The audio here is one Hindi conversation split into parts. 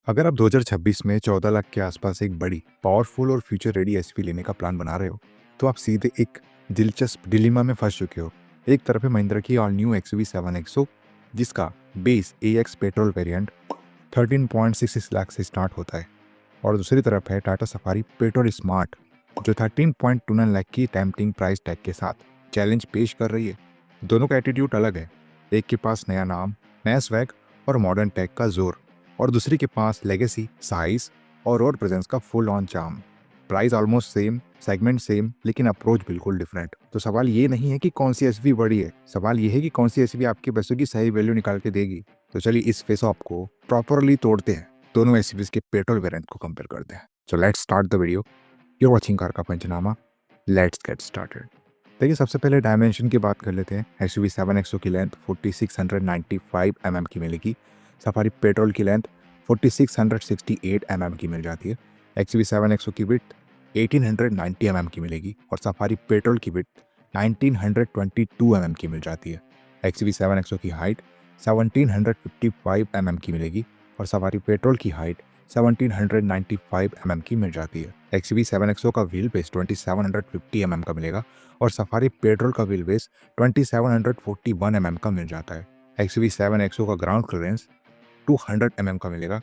अगर आप 2026 में 14 लाख के आसपास एक बड़ी, पावरफुल और फ्यूचर रेडी एसयूवी लेने का प्लान बना रहे हो, तो आप सीधे एक दिलचस्प डिलीमा में फंस चुके हो। एक तरफ है महिंद्रा की ऑल न्यू एक्सयूवी 7XO, जिसका base AX petrol variant 13.66 lakh से स्टार्ट होता है, और दूसरी तरफ है टाटा सफारी पेट्रोल स्मार्ट, जो 13.29 लाख की टेम्पटिंग प्राइस टैग के साथ चैलेंज पेश कर रही है। दोनों का एटीट्यूड अलग है। एक के पास नया नाम, नया स्वैग और मॉडर्न टेक का जोर, और दूसरी के पास लेगेसी, साइज और रोड प्रेजेंस का full on charm. Price almost same, segment same, लेकिन अप्रोच बिल्कुल डिफरेंट। तो सवाल ये नहीं है कि कौन सी एसयूवी बड़ी है, सवाल ये है कि कौन सी एसयूवी आपके पैसों की सही वैल्यू निकाल के देगी। तो चलिए इस फेस ऑफ को प्रॉपरली तोड़ते हैं, दोनों एसयूवीज के पेट्रोल वेरिएंट को कंपेयर करते हैं। So let's start the video. You watching car का पंचनामा। Let's get started. देखिए, सबसे पहले डायमेंशन की बात कर लेते हैं। एसयूवी 7XO की लेंथ 4695 mm की मिलेगी। सफारी पेट्रोल की लेंथ 4668 mm की मिल जाती है। एक्सयूवी 7XO की विड्थ 1890 mm की मिलेगी और सफारी पेट्रोल की विड्थ 1922 mm की मिल जाती है। एक्सयूवी 7XO की हाइट 1755 mm की मिलेगी और सफारी पेट्रोल की हाइट 1795 mm की मिल जाती है। एक्सयूवी 7XO का व्हील बेस 2750 mm का मिलेगा और सफारी पेट्रोल का व्हील बेस 2741 mm का मिल जाता है। एक्सयूवी 7XO का ग्राउंड क्लियरेंस 200 mm का मिलेगा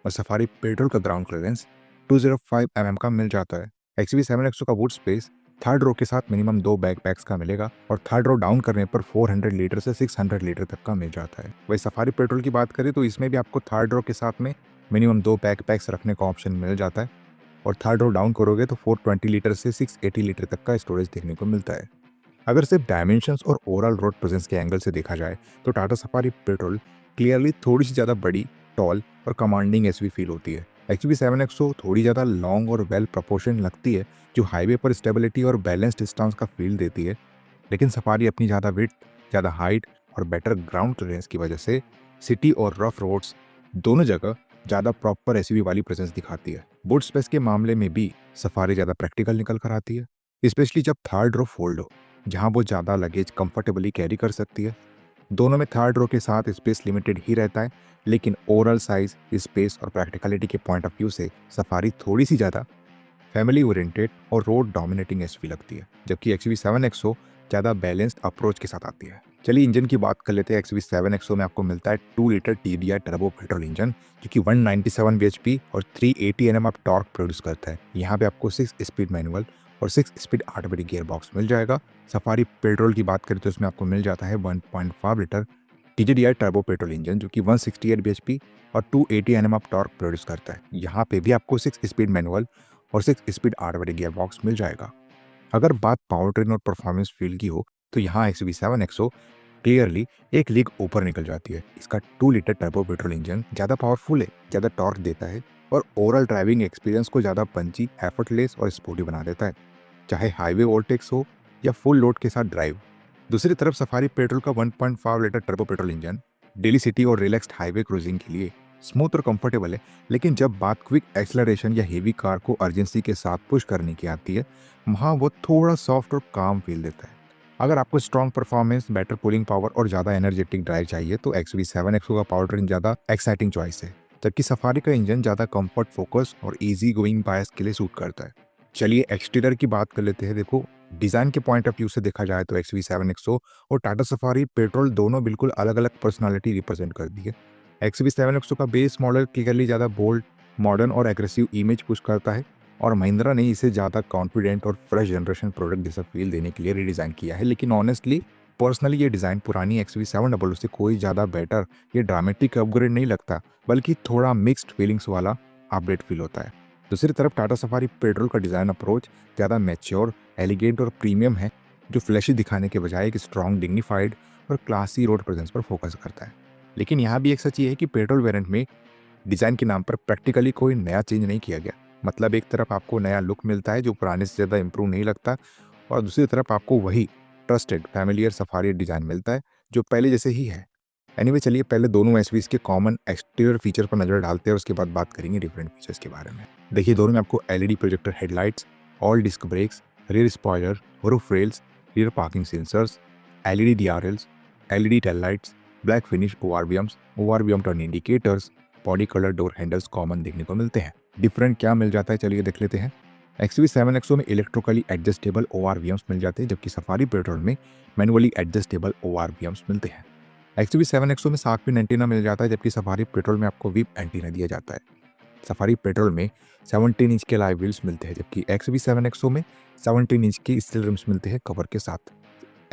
और सफारी पेट्रोल का ग्राउंड क्लियरेंस 205 mm का मिल जाता है। एक्सयूवी 7XO का बूट स्पेस थर्ड रो के साथ मिनिमम 2 बैकपैक्स का मिलेगा और थर्ड रो डाउन करने पर 400 लीटर से 600 लीटर तक का मिल जाता है। वही सफारी पेट्रोल की बात करें तो इसमें भी आपको थर्ड रो के साथ में मिनिमम 2 बैकपैक्स रखने का ऑप्शन मिल जाता है और थर्ड रो डाउन करोगे तो 420 लीटर से 680 लीटर तक का स्टोरेज देखने को मिलता है। अगर सिर्फ डायमेंशंस और ओवरऑल रोड प्रेजेंस के एंगल से देखा जाए तो टाटा सफारी पेट्रोल क्लियरली थोड़ी सी ज़्यादा बड़ी, टॉल और कमांडिंग एसयूवी फील होती है। एक्चुअली 7XO थोड़ी ज़्यादा लॉन्ग और वेल प्रोपोर्शन लगती है, जो हाईवे पर स्टेबिलिटी और बैलेंस्ड डिस्टेंस का फील देती है। लेकिन सफारी अपनी ज़्यादा विड्थ, ज़्यादा हाइट और बेटर ग्राउंड क्लियरेंस की वजह से सिटी और रफ रोड्स दोनों जगह ज़्यादा प्रॉपर एसयूवी वाली प्रेजेंस दिखाती है। बूट स्पेस के मामले में भी सफारी ज़्यादा प्रैक्टिकल निकल कर आती है, स्पेशली जब थर्ड रो फोल्ड हो, जहाँ वो ज़्यादा लगेज कंफर्टेबली कैरी कर सकती है। दोनों में थर्ड रो के साथ स्पेस लिमिटेड ही रहता है, लेकिन ओवरऑल साइज, स्पेस और प्रैक्टिकलिटी के पॉइंट ऑफ व्यू से सफारी थोड़ी सी ज़्यादा फैमिली ओरिएंटेड और रोड डोमिनेटिंग एसयूवी लगती है, जबकि एक्सयूवी 7XO ज़्यादा बैलेंस्ड अप्रोच के साथ आती है। चलिए इंजन की बात कर लेते हैं। एक्सयूवी 7XO में आपको मिलता है 2 litre TDI turbo petrol engine, जो कि 197 bhp और 380 Nm ऑफ टॉर्क प्रोड्यूस करता है। यहाँ पे आपको 6 स्पीड मैनुअल और 6 स्पीड ऑटोमेटिक गियर बॉक्स मिल जाएगा। सफारी पेट्रोल की बात करें तो इसमें आपको मिल जाता है 1.5 litre TDI turbo petrol engine, जो कि 168 bhp और 280 Nm ऑफ टॉर्क प्रोड्यूस करता है। यहाँ पे भी आपको 6 स्पीड मैनुअल और 6 स्पीड ऑटोमेटिक गियर बॉक्स मिल जाएगा। अगर बात पावर ट्रेन और परफॉर्मेंस फील की हो तो यहाँ एक्सयूवी 7XO क्लियरली एक लीग ऊपर निकल जाती है। इसका 2 लीटर टर्बो पेट्रोल इंजन ज़्यादा पावरफुल है, ज़्यादा टॉर्क देता है और ओवरऑल ड्राइविंग एक्सपीरियंस को ज़्यादा पंची, एफर्टलेस और स्पोर्टी बना देता है, चाहे हाईवे ओवरटेक्स हो या फुल लोड के साथ ड्राइव। दूसरी तरफ सफारी पेट्रोल का 1.5 litre turbo petrol engine daily city और रिलैक्स्ड हाईवे क्रूजिंग के लिए स्मूथ और कंफर्टेबल है, लेकिन जब बात क्विक एक्सेलरेशन या हेवी कार को अर्जेंसी के साथ पुश करने की आती है, वहाँ वो थोड़ा सॉफ्ट और काम फील देता है। अगर आपको strong performance, better cooling power और ज़्यादा एनर्जेटिक ड्राइव चाहिए तो एक्सयूवी 7XO का पावर ट्रेन ज़्यादा एक्साइटिंग चॉइस है, जबकि सफारी का इंजन ज़्यादा कंफर्ट फोकस और इजी गोइंग बायस के लिए सूट करता है। चलिए एक्सटीरियर की बात कर लेते हैं। देखो, डिज़ाइन के पॉइंट ऑफ व्यू से देखा जाए तो एक्सयूवी 7XO और टाटा सफारी पेट्रोल दोनों बिल्कुल अलग अलग पर्सनालिटी रिप्रेजेंट करती है। एक्सयूवी 7XO का बेस मॉडल क्लियरली ज़्यादा बोल्ड, मॉडर्न और एग्रेसिव इमेज पुश करता है, और महिंद्रा ने इसे ज़्यादा कॉन्फिडेंट और फ्रेश जनरेशन प्रोडक्ट जैसा फील देने के लिए रीडिज़ाइन किया है। लेकिन ऑनेस्टली पर्सनली ये डिज़ाइन पुरानी एक्सयूवी 700 से कोई ज़्यादा बेटर या ड्रामेटिक अपग्रेड नहीं लगता, बल्कि थोड़ा मिक्स्ड फीलिंग्स वाला अपडेट फील होता है। दूसरी तरफ टाटा सफारी पेट्रोल का डिज़ाइन अप्रोच ज़्यादा मैच्योर, एलिगेंट और प्रीमियम है, जो फ्लैशी दिखाने के बजाय एक स्ट्रॉन्ग, डिग्निफाइड और क्लासी रोड प्रेजेंस पर फोकस करता है। लेकिन यहाँ भी एक सच ये है कि पेट्रोल वेरिएंट में डिज़ाइन के नाम पर प्रैक्टिकली कोई नया चेंज नहीं किया गया। मतलब एक तरफ आपको नया लुक मिलता है जो पुराने से ज़्यादा इंप्रूव नहीं लगता, और दूसरी तरफ आपको वही ट्रस्टेड फैमिलियर सफारी डिज़ाइन मिलता है जो पहले जैसे ही है। एनीवे, चलिए पहले दोनों एसयूवीज के कॉमन एक्सटीरियर फीचर पर नज़र डालते हैं और उसके बाद बात करेंगे डिफरेंट फीचर्स के बारे में। देखिए, दोनों में आपको LED projector headlights, all disc brakes, rear spoiler, roof rails, rear parking sensors, LED DRLs, LED tail lights, black finish ORVMs, ORVM turn indicators, body colour door handles common देखने को मिलते हैं। डिफरेंट क्या मिल जाता है चलिए देख लेते हैं। XUV7XO में इलेक्ट्रिकली एडजस्टेबल ORVMs मिल जाते हैं, जबकि सफारी पेट्रोल में मैनुअली एडजस्टेबल ORVMs मिलते हैं। XUV7XO में शार्क फिन एंटीना मिल जाता है, जबकि सफारी पेट्रोल में आपको विप एंटीना दिया जाता है। सफारी पेट्रोल में 17 इंच के लाइव व्हील्स मिलते हैं, जबकि XUV7XO में 17 इंच के स्टील रिम्स मिलते हैं कवर के साथ।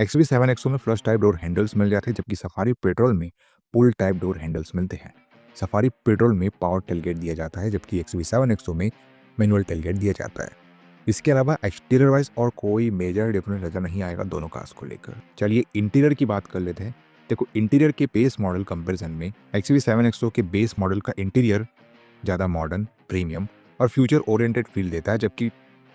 XUV7XO में फ्लश टाइप डोर हैंडल्स मिल जाते हैं, जबकि सफारी पेट्रोल में पुल टाइप डोर हैंडल्स मिलते हैं। सफारी पेट्रोल में पावर टेलगेट दिया जाता है, जबकि XUV7XO में मैनुअल टेलगेट दिया जाता है। इसके अलावा एक्सटीरियर वाइज और कोई मेजर डिफरेंस नजर नहीं आएगा दोनों कार्स को लेकर। चलिए इंटीरियर की बात कर लेते हैं। देखो, इंटीरियर के बेस मॉडल कंपैरिजन में XUV7XO के बेस मॉडल का इंटीरियर ज़्यादा मॉडर्न, प्रीमियम और फ्यूचर ओरिएंटेड फील देता है, जबकि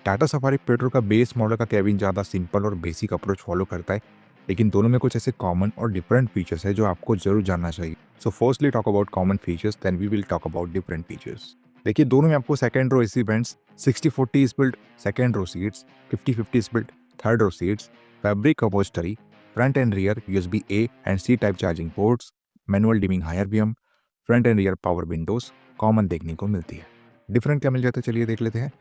टाटा सफारी पेट्रोल का बेस मॉडल का केबिन ज़्यादा सिंपल और बेसिक अप्रोच फॉलो करता है। लेकिन दोनों में कुछ ऐसे कॉमन और डिफरेंट फीचर्स है जो आपको जरूर जानना चाहिए। So firstly talk about common features, then we will talk about different features. देखिए, दोनों में आपको second row AC vents, 60/40 is built second row seats, 50/50 is built third row seats, fabric upholstery, front and rear USB A and C type charging ports, manual dimming higher beam, front and rear power windows common देखने को मिलती है। डिफरेंट क्या मिल जाता है चलिए देख लेते हैं।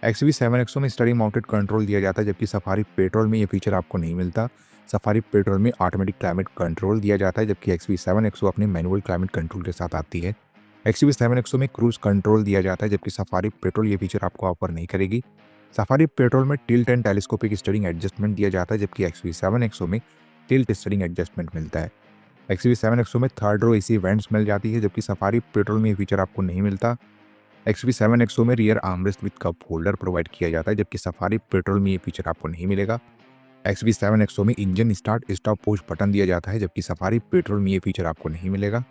XUV7XO में स्टीयरिंग माउंटेड कंट्रोल दिया जाता है, जबकि सफारी पेट्रोल में ये फीचर आपको नहीं मिलता। सफारी पेट्रोल में ऑटोमेटिक क्लाइमेट कंट्रोल दिया जाता है, जबकि XUV7XO अपने मैनुअल क्लाइमेट कंट्रोल के साथ आती है। XUV7XO में क्रूज कंट्रोल दिया जाता है, जबकि सफारी पेट्रोल ये फीचर आपको ऑफर नहीं करेगी। सफारी पेट्रोल में tilt and telescopic steering adjustment दिया जाता है, जबकि XUV7XO में टिल्ट स्टीयरिंग एडजस्टमेंट मिलता है। XUV7XO में थर्ड रो AC वेंट्स मिल जाती है, जबकि सफारी पेट्रोल में ये फीचर आपको नहीं मिलता। XUV7XO में rear armrest with cup holder provide किया जाता है, जबकि सफारी पेट्रोल में ये फीचर आपको नहीं मिलेगा। XUV7XO में engine start stop push button दिया जाता है, जबकि सफारी पेट्रोल में ये फीचर आपको नहीं मिलेगा।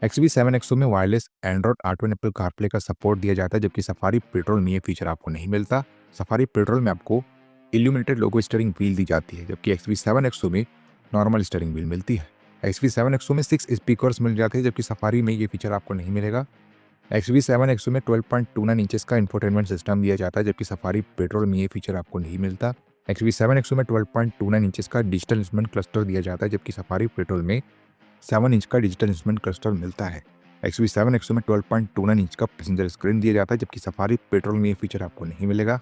XUV7XO में wireless Android auto Apple CarPlay का सपोर्ट दिया जाता है, जबकि सफारी पेट्रोल में ये फीचर आपको नहीं मिलता। सफारी पेट्रोल में आपको इल्यूमिनेटेड लोगो स्टीयरिंग व्हील दी जाती है, जबकि XUV7XO में नॉर्मल स्टीयरिंग व्हील मिलती है। XUV7XO में 6 स्पीकर्स मिल जाते हैं, जबकि सफारी में ये फीचर आपको नहीं मिलेगा। XUV7XO में 12.29 इंचेस का इंफोटेनमेंट सिस्टम दिया जाता है, जबकि सफारी पेट्रोल में ये फीचर आपको नहीं मिलता। XUV7XO में 12.29 इंचेस का डिजिटल इंस्ट्रूमेंट क्लस्टर दिया जाता है, जबकि सफारी पेट्रोल में 7 इंच का डिजिटल इंस्ट्रूमेंट क्लस्टर मिलता है। XUV7XO में 12.29 इंच का पैसेंजर स्क्रीन दिया जाता है, जबकि सफारी पेट्रोल में ये फीचर आपको नहीं मिलेगा।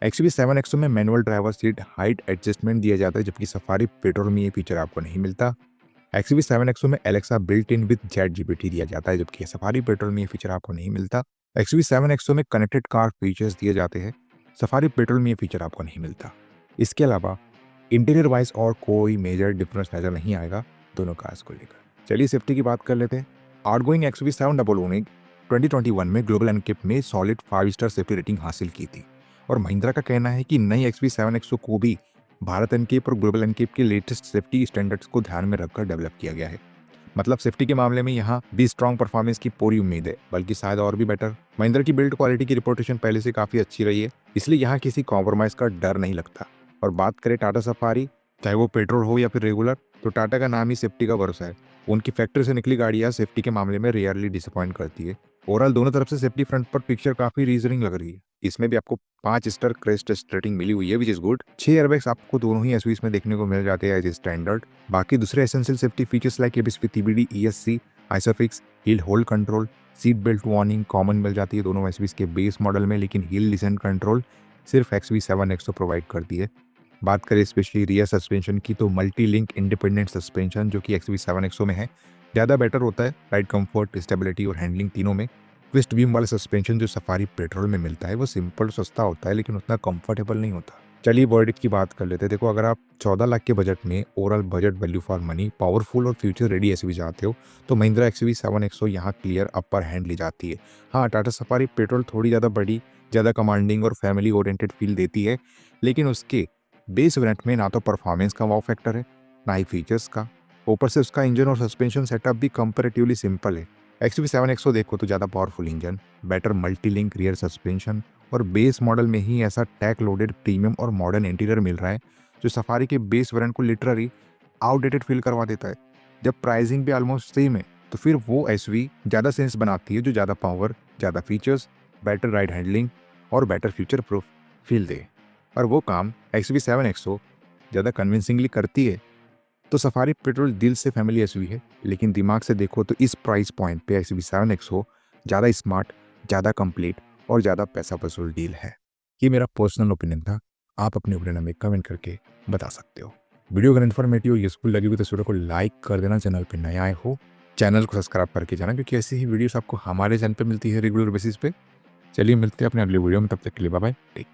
XUV7XO में manual driver seat height adjustment दिया जाता है, जबकि सफारी पेट्रोल में ये फीचर आपको नहीं मिलता। XUV7XO में Alexa built in with ChatGPT दिया जाता है, जबकि सफारी पेट्रोल में ये फीचर आपको नहीं मिलता। XUV7XO में कनेक्टेड कार फीचर्स दिए जाते हैं, सफारी पेट्रोल में ये फीचर आपको नहीं मिलता। इसके अलावा इंटीरियर वाइज और कोई मेजर डिफरेंस नजर नहीं आएगा दोनों कार्स को लेकर। चलिए सेफ्टी की बात कर लेते हैं। आउटगोइंग XUV700 ने 2021 में ग्लोबल एनकेप में सॉलिड 5 स्टार सेफ्टी रेटिंग हासिल की थी, और महिंद्रा का कहना है कि नई XUV7XO को भी भारत एनकेप और ग्लोबल एनकेप के लेटेस्ट सेफ्टी स्टैंडर्ड्स को ध्यान में रखकर डेवलप किया गया है। मतलब सेफ्टी के मामले में यहाँ भी स्ट्रॉन्ग परफॉर्मेंस की पूरी उम्मीद है, बल्कि शायद और भी बेटर। महिंद्रा की बिल्ड क्वालिटी की रिपोर्टेशन पहले से काफ़ी अच्छी रही है, इसलिए यहाँ किसी कॉम्प्रोमाइज़ का डर नहीं लगता। और बात करें टाटा सफारी, चाहे वो पेट्रोल हो या फिर रेगुलर, तो टाटा का नाम ही सेफ्टी का भरोसा है। उनकी फैक्ट्री से निकली गाड़ियाँ सेफ्टी के मामले में रेयरली डिसअपॉइंट करती है। ओवरऑल दोनों तरफ से सेफ्टी फ्रंट पर पिक्चर काफ़ी रीजनिंग लग रही है। इसमें भी आपको 5 स्टार क्रैश टेस्ट रेटिंग मिली हुई है, विच इज गुड। 6 एयरबैग्स आपको दोनों ही एसयूवीज में देखने को मिल जाते हैं एज स्टैंडर्ड। बाकी दूसरे essential safety features like ABS with EBD, ESC, ISOFIX, hill hold control, seat belt warning common मिल जाती है दोनों एसयूवीज के बेस मॉडल में, लेकिन हिल डिसेंट कंट्रोल सिर्फ XUV7XO प्रोवाइड करती है। बात करें स्पेशली रियर सस्पेंशन की, तो मल्टी लिंक इंडिपेंडेंट सस्पेंशन जो कि XUV7XO में है ज़्यादा बेटर होता है। राइड कंफर्ट, स्टेबिलिटी और हैंडलिंग तीनों में। ट्विस्ट बीम वाला सस्पेंशन जो सफारी पेट्रोल में मिलता है वो सिंपल सस्ता होता है, लेकिन उतना कंफर्टेबल नहीं होता। चलिए वर्डिक्ट की बात कर लेते हैं। देखो, अगर आप 14 लाख के बजट में overall budget value for money, powerful और फ्यूचर रेडी एसयूवी चाहते हो, तो महिंद्रा XUV7XO यहाँ क्लियर अपर हैंड ले जाती है। हाँ, टाटा सफारी पेट्रोल थोड़ी ज़्यादा बड़ी, ज़्यादा कमांडिंग और फैमिली ओरिएंटेड फील देती है, लेकिन उसके बेस वेरिएंट में ना तो परफॉर्मेंस का वाव फैक्टर है, ना ही फीचर्स का। ऊपर से उसका इंजन और सस्पेंशन सेटअप भी कंपैरेटिवली सिंपल है। XUV7XO देखो तो ज़्यादा powerful engine, better multi link rear suspension और बेस मॉडल में ही ऐसा टैक लोडेड प्रीमियम और मॉडर्न इंटीरियर मिल रहा है जो सफारी के बेस वेरिएंट को लिटरली आउटडेटेड फील करवा देता है। जब प्राइसिंग भी ऑलमोस्ट सेम है, तो फिर वो एसयूवी ज़्यादा सेंस बनाती है जो ज़्यादा पावर, ज़्यादा फीचर्स, बेटर राइड हैंडलिंग और बेटर फ्यूचर प्रूफ फील दे। और वो काम XUV7XO ज़्यादा कन्विंसिंगली करती है। तो सफारी पेट्रोल दिल से फैमिली एसयूवी है, लेकिन दिमाग से देखो तो इस प्राइस पॉइंट पे XUV7XO ज़्यादा स्मार्ट, ज़्यादा कंप्लीट और ज़्यादा पैसा वसूल डील है। ये मेरा पर्सनल ओपिनियन था, आप अपने ओपिनियन हमें कमेंट करके बता सकते हो। वीडियो अगर इन्फॉर्मेटिव और यूजफुल लगी हुई तो इस वीडियो को लाइक कर देना, चैनल पे नए आए हो चैनल को सब्सक्राइब करके जाना, क्योंकि ऐसी ही वीडियोस आपको हमारे चैनल पे मिलती है रेगुलर बेसिस पे। चलिए मिलते हैं अपने अगले वीडियो में, तब तक के लिए बाय बाय।